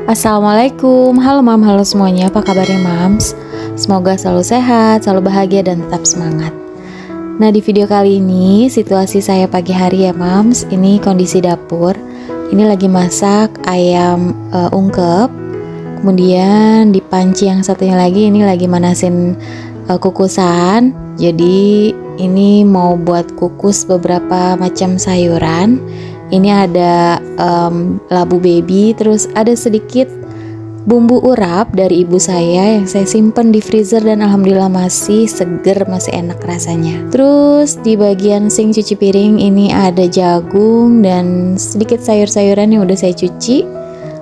Assalamualaikum, halo mam, halo semuanya, apa kabarnya mams? Semoga selalu sehat, selalu bahagia dan tetap semangat. Nah di video kali ini situasi saya pagi hari ya mams. Ini kondisi dapur. Ini lagi masak ayam ungkep. Kemudian di panci yang satunya lagi ini lagi manasin kukusan. Jadi ini mau buat kukus beberapa macam sayuran. Ini ada labu baby, terus ada sedikit bumbu urap dari ibu saya yang saya simpen di freezer dan alhamdulillah masih seger, masih enak rasanya. Terus di bagian sink cuci piring ini ada jagung dan sedikit sayur-sayuran yang udah saya cuci.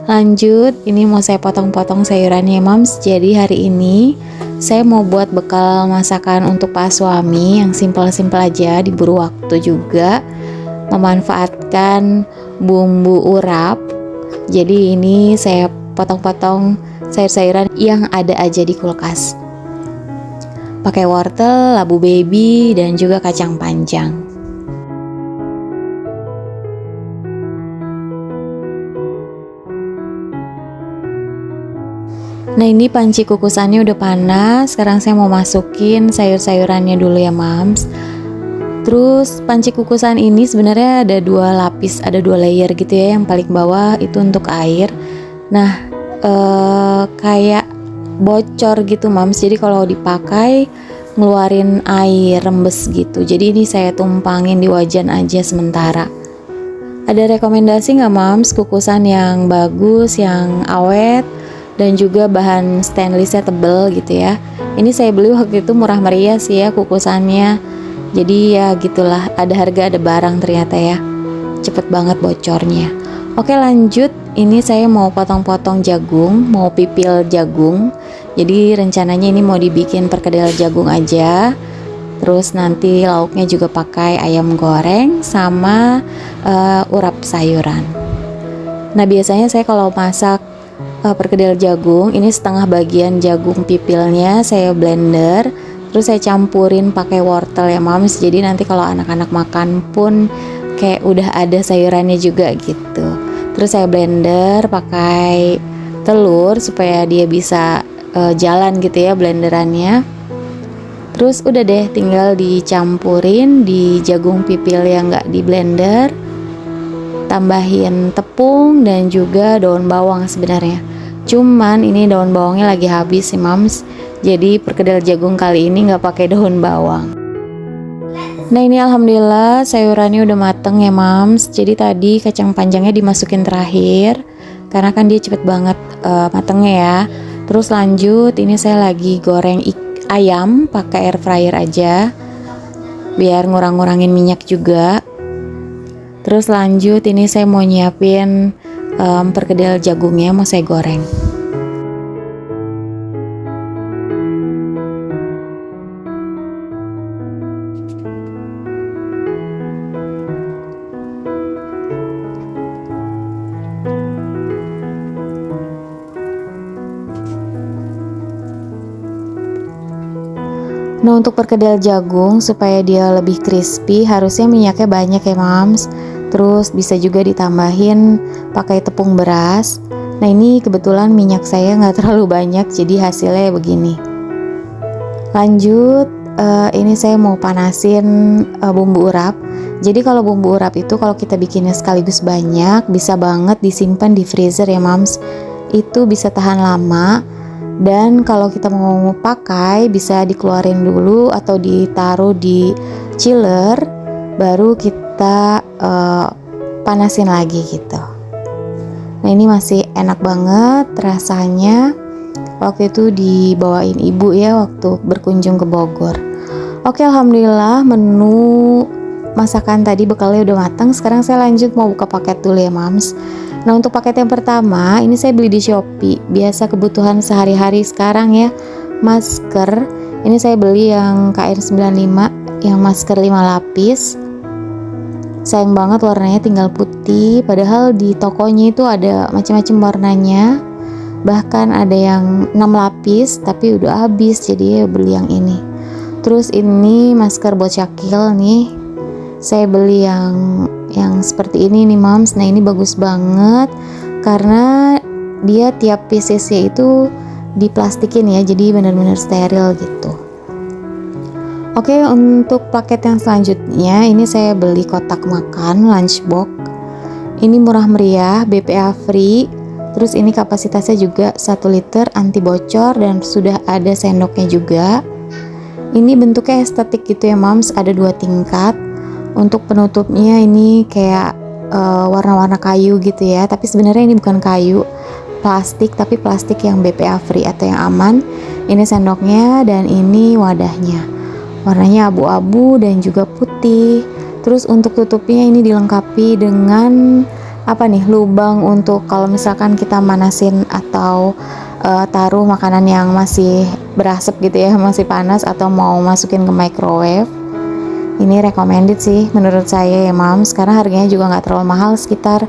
Lanjut, ini mau saya potong-potong sayurannya mams. Jadi hari ini saya mau buat bekal masakan untuk pak suami yang simpel-simpel aja, diburu waktu juga. Memanfaatkan bumbu urap. Jadi ini saya potong-potong sayur-sayuran yang ada aja di kulkas. Pakai wortel, labu baby dan juga kacang panjang. Nah ini panci kukusannya udah panas. Sekarang saya mau masukin sayur-sayurannya dulu ya mams. Terus panci kukusan ini sebenarnya ada dua lapis, ada dua layer gitu ya. Yang paling bawah itu untuk air. Nah kayak bocor gitu mams. Jadi kalau dipakai ngeluarin air rembes gitu. Jadi ini saya tumpangin di wajan aja sementara. Ada rekomendasi nggak mams kukusan yang bagus, yang awet dan juga bahan stainlessnya tebel gitu ya. Ini saya beli waktu itu murah meriah sih ya kukusannya. Jadi ya gitulah, ada harga ada barang ternyata ya. Cepet banget bocornya. Oke lanjut, ini saya mau potong-potong jagung, mau pipil jagung. Jadi rencananya ini mau dibikin perkedel jagung aja. Terus nanti lauknya juga pakai ayam goreng sama urap sayuran. Nah biasanya saya kalau masak perkedel jagung, ini setengah bagian jagung pipilnya saya blender. Terus saya campurin pakai wortel ya mams. Jadi nanti kalau anak-anak makan pun kayak udah ada sayurannya juga gitu. Terus saya blender pakai telur supaya dia bisa jalan gitu ya blenderannya. Terus udah deh tinggal dicampurin di jagung pipil yang gak di blender. Tambahin tepung dan juga daun bawang sebenarnya. Cuman ini daun bawangnya lagi habis sih mams. Jadi perkedel jagung kali ini nggak pakai daun bawang. Nah ini alhamdulillah sayurannya udah mateng ya mams. Jadi tadi kacang panjangnya dimasukin terakhir karena kan dia cepet banget matengnya ya. Terus lanjut ini saya lagi goreng ayam pakai air fryer aja biar ngurang-ngurangin minyak juga. Terus lanjut ini saya mau nyiapin perkedel jagungnya mau saya goreng. Nah untuk perkedel jagung supaya dia lebih crispy harusnya minyaknya banyak ya mams. Terus bisa juga ditambahin pakai tepung beras. Nah ini kebetulan minyak saya nggak terlalu banyak jadi hasilnya begini. Lanjut ini saya mau panasin bumbu urap. Jadi kalau bumbu urap itu kalau kita bikinnya sekaligus banyak bisa banget disimpan di freezer ya mams. Itu bisa tahan lama. Dan kalau kita mau pakai bisa dikeluarin dulu atau ditaruh di chiller baru kita panasin lagi gitu. Nah ini masih enak banget rasanya. Waktu itu dibawain ibu ya waktu berkunjung ke Bogor. Oke alhamdulillah menu masakan tadi bekalnya udah matang. Sekarang saya lanjut mau buka paket dulu ya mams. Nah untuk paket yang pertama ini saya beli di Shopee. Biasa kebutuhan sehari-hari sekarang ya. Masker. Ini saya beli yang KN95 yang masker 5 lapis. Sayang banget warnanya tinggal putih. Padahal di tokonya itu ada macam-macam warnanya. Bahkan ada yang 6 lapis tapi udah habis jadi beli yang ini. Terus ini masker buat Syakil nih. Saya beli yang seperti ini nih mams. Nah ini bagus banget karena dia tiap piecesnya itu diplastikin ya, jadi benar-benar steril gitu. Oke, untuk paket yang selanjutnya ini saya beli kotak makan lunchbox. Ini murah meriah, BPA free. Terus ini kapasitasnya juga 1 liter, anti bocor, dan sudah ada sendoknya juga. Ini bentuknya estetik gitu ya moms, ada 2 tingkat. Untuk penutupnya ini kayak warna-warna kayu gitu ya, tapi sebenarnya ini bukan kayu, plastik, tapi plastik yang BPA free atau yang aman. Ini sendoknya dan ini wadahnya, warnanya abu-abu dan juga putih. Terus untuk tutupnya ini dilengkapi dengan lubang untuk kalau misalkan kita manasin atau taruh makanan yang masih berasap gitu ya, masih panas, atau mau masukin ke microwave. Ini recommended sih menurut saya ya moms, karena harganya juga nggak terlalu mahal, sekitar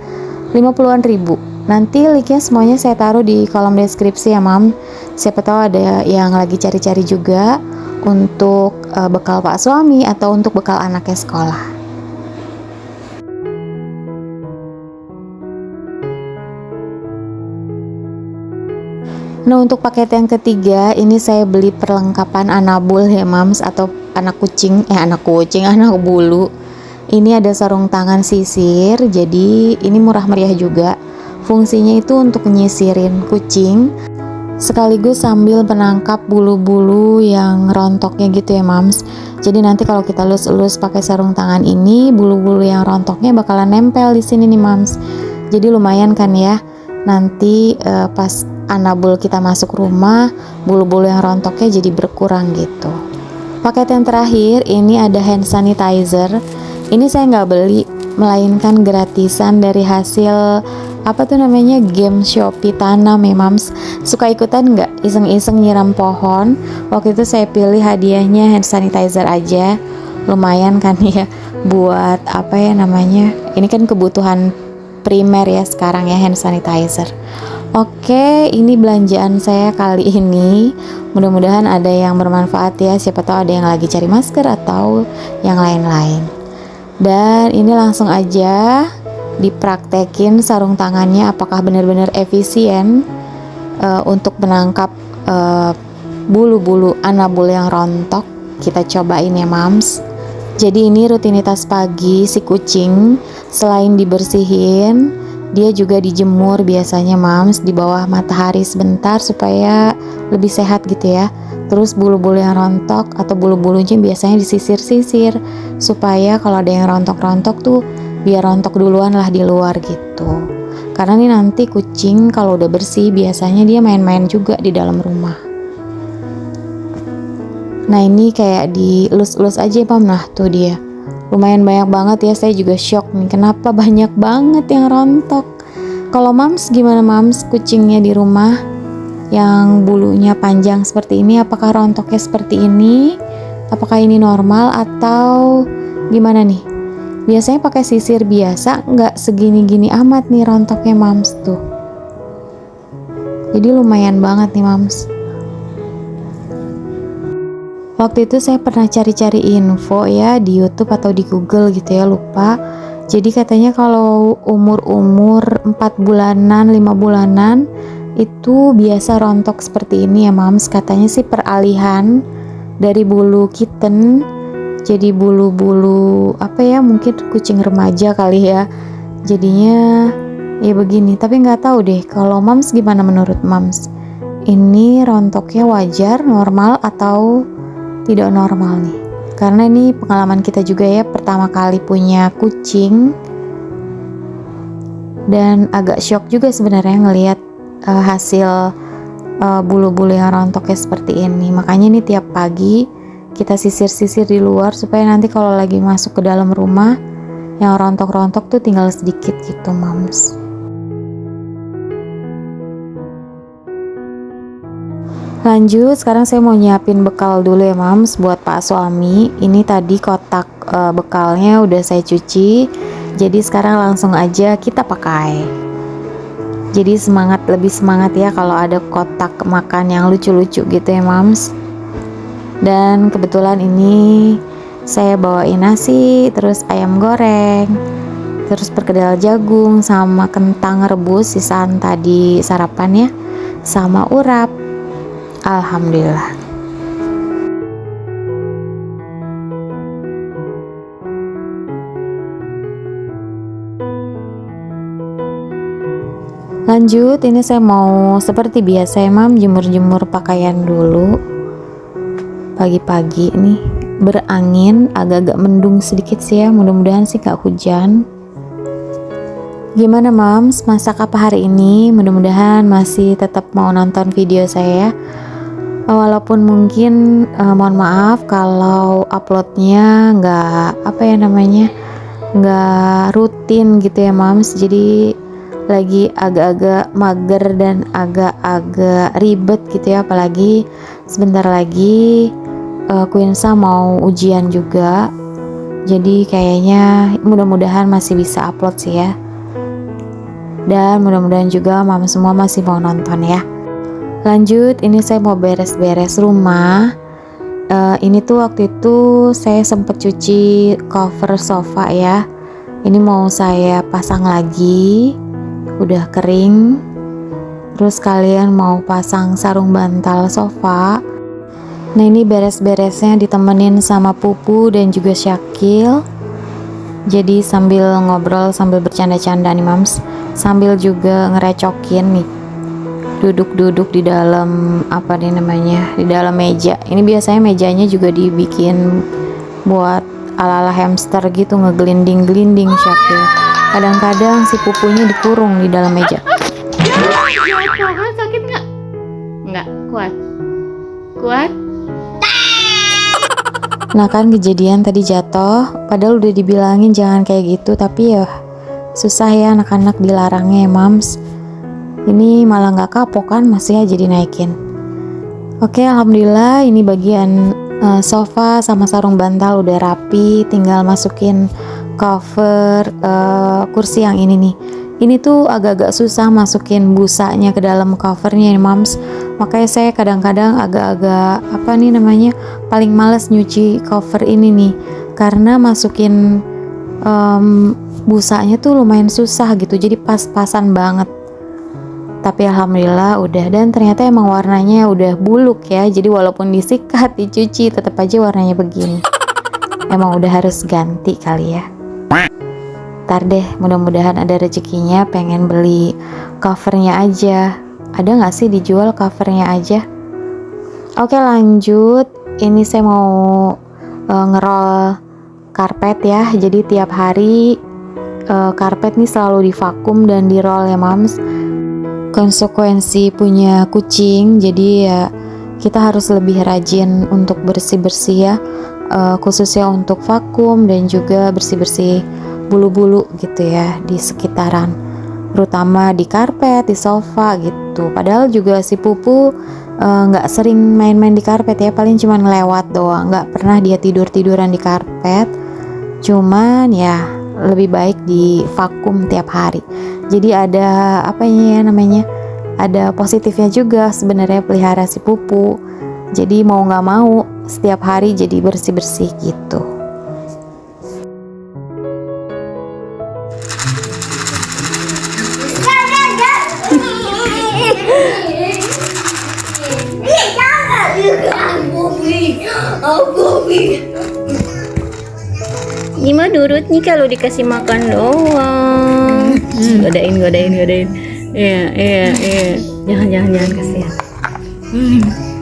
50-an ribu. Nanti linknya semuanya saya taruh di kolom deskripsi ya mam. Siapa tahu ada yang lagi cari-cari juga untuk bekal pak suami atau untuk bekal anaknya sekolah. Nah, untuk paket yang ketiga ini saya beli perlengkapan anabul ya mams, atau anak bulu. Ini ada sarung tangan sisir, jadi ini murah meriah juga. Fungsinya itu untuk nyisirin kucing sekaligus sambil menangkap bulu-bulu yang rontoknya gitu ya mams. Jadi nanti kalau kita elus-elus pakai sarung tangan ini, bulu-bulu yang rontoknya bakalan nempel di sini nih mams. Jadi lumayan kan ya. Nanti pas anabul kita masuk rumah, bulu-bulu yang rontoknya jadi berkurang gitu. Paket yang terakhir ini ada hand sanitizer. Ini saya nggak beli, melainkan gratisan dari hasil game Shopee tanam ya mams. Suka ikutan nggak iseng-iseng nyiram pohon? Waktu itu saya pilih hadiahnya hand sanitizer aja. Lumayan kan ya buat ini kan kebutuhan primer ya sekarang ya, hand sanitizer. Oke, ini belanjaan saya kali ini. Mudah-mudahan ada yang bermanfaat ya. Siapa tahu ada yang lagi cari masker atau yang lain-lain. Dan ini langsung aja dipraktekin sarung tangannya apakah benar-benar efisien untuk menangkap bulu-bulu anabul yang rontok. Kita cobain ya mams. Jadi ini rutinitas pagi si kucing. Selain dibersihin, dia juga dijemur biasanya mams di bawah matahari sebentar supaya lebih sehat gitu ya. Terus bulu-bulu yang rontok atau bulu-bulunya biasanya disisir-sisir supaya kalau ada yang rontok-rontok tuh biar rontok duluan lah di luar gitu. Karena nih nanti kucing kalau udah bersih biasanya dia main-main juga di dalam rumah. Nah ini kayak dielus-elus aja mam. Nah tuh dia lumayan banyak banget ya, saya juga shock nih kenapa banyak banget yang rontok. Kalau mams gimana mams, kucingnya di rumah yang bulunya panjang seperti ini, apakah rontoknya seperti ini? Apakah ini normal atau gimana nih? Biasanya pakai sisir biasa, nggak segini-gini amat nih rontoknya mams tuh. Jadi lumayan banget nih mams. Waktu itu saya pernah cari-cari info ya di YouTube atau di Google gitu ya, lupa. Jadi katanya kalau umur 4 bulanan, 5 bulanan itu biasa rontok seperti ini ya mams. Katanya sih peralihan dari bulu kitten jadi bulu-bulu mungkin kucing remaja kali ya. Jadinya ya begini, tapi nggak tahu deh kalau mams gimana menurut mams. Ini rontoknya wajar, normal atau tidak normal nih? Karena ini pengalaman kita juga ya, pertama kali punya kucing dan agak shock juga sebenarnya ngelihat hasil bulu-bulu yang rontoknya seperti ini. Makanya nih tiap pagi kita sisir-sisir di luar supaya nanti kalau lagi masuk ke dalam rumah yang rontok-rontok tuh tinggal sedikit gitu mams. Lanjut, sekarang saya mau nyiapin bekal dulu ya mams buat pak suami. Ini tadi kotak bekalnya udah saya cuci, jadi sekarang langsung aja kita pakai. Jadi lebih semangat ya kalau ada kotak makan yang lucu-lucu gitu ya mams. Dan kebetulan ini saya bawain nasi terus ayam goreng. terus perkedel jagung sama kentang rebus sisaan tadi sarapannya, sama urap. Alhamdulillah. Lanjut, ini saya mau seperti biasa ya Mam, jemur-jemur pakaian dulu. Pagi-pagi nih berangin, agak-agak mendung sedikit sih ya, mudah-mudahan sih gak hujan. Gimana Mams, masak apa hari ini? Mudah-mudahan masih tetap mau nonton video saya. Walaupun mungkin mohon maaf kalau uploadnya nggak rutin gitu ya Mams. Jadi lagi agak-agak mager dan agak-agak ribet gitu ya, apalagi sebentar lagi Queensa mau ujian juga, jadi kayaknya mudah-mudahan masih bisa upload sih ya, dan mudah-mudahan juga mama semua masih mau nonton ya. Lanjut, ini saya mau beres-beres rumah. Ini tuh waktu itu saya sempet cuci cover sofa ya, ini mau saya pasang lagi, udah kering. Terus kalian mau pasang sarung bantal sofa. Nah ini beres-beresnya ditemenin sama Pupu dan juga Syakil. Jadi sambil ngobrol, sambil bercanda-canda nih Mams, sambil juga ngerecokin nih, duduk-duduk di dalam di dalam meja. Ini biasanya mejanya juga dibikin buat ala-ala hamster gitu, ngegelinding-gelinding Syakil. Kadang-kadang si Pupunya dikurung di dalam meja. Sakit nggak? Nggak kuat. Kuat? Nah kan kejadian tadi jatuh, padahal udah dibilangin jangan kayak gitu, tapi ya susah ya anak-anak dilarangnya ya Mams. Ini malah nggak kapok kan, masih aja dinaikin. Oke, alhamdulillah ini bagian sofa sama sarung bantal udah rapi, tinggal masukin cover kursi yang ini nih. Ini tuh agak-agak susah masukin busanya ke dalam covernya nih Mams. Makanya saya kadang-kadang agak-agak paling males nyuci cover ini nih, karena masukin busanya tuh lumayan susah gitu, jadi pas-pasan banget. Tapi alhamdulillah udah, dan ternyata emang warnanya udah buluk ya, jadi walaupun disikat, dicuci, tetap aja warnanya begini. Emang udah harus ganti kali ya. Ntar deh, mudah-mudahan ada rezekinya pengen beli covernya aja. Ada nggak sih dijual covernya aja? Oke lanjut, ini saya mau ngerol karpet ya. Jadi tiap hari karpet nih selalu divakum dan dirol ya Mams. Konsekuensi punya kucing, jadi ya kita harus lebih rajin untuk bersih-bersih ya, khususnya untuk vakum dan juga bersih-bersih bulu-bulu gitu ya di sekitaran, terutama di karpet, di sofa gitu. Padahal juga si Pupu nggak sering main-main di karpet ya, paling cuman lewat doang, nggak pernah dia tidur-tiduran di karpet. Cuman ya lebih baik di vakum tiap hari. Jadi ada ada positifnya juga sebenarnya pelihara si Pupu. Jadi mau nggak mau setiap hari jadi bersih-bersih gitu. Gimana nurut nih kalau dikasih makan doang? Godain. Iya. Jangan kasihan.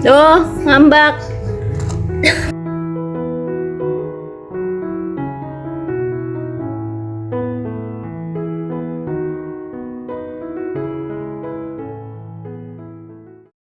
Tuh, ngambak.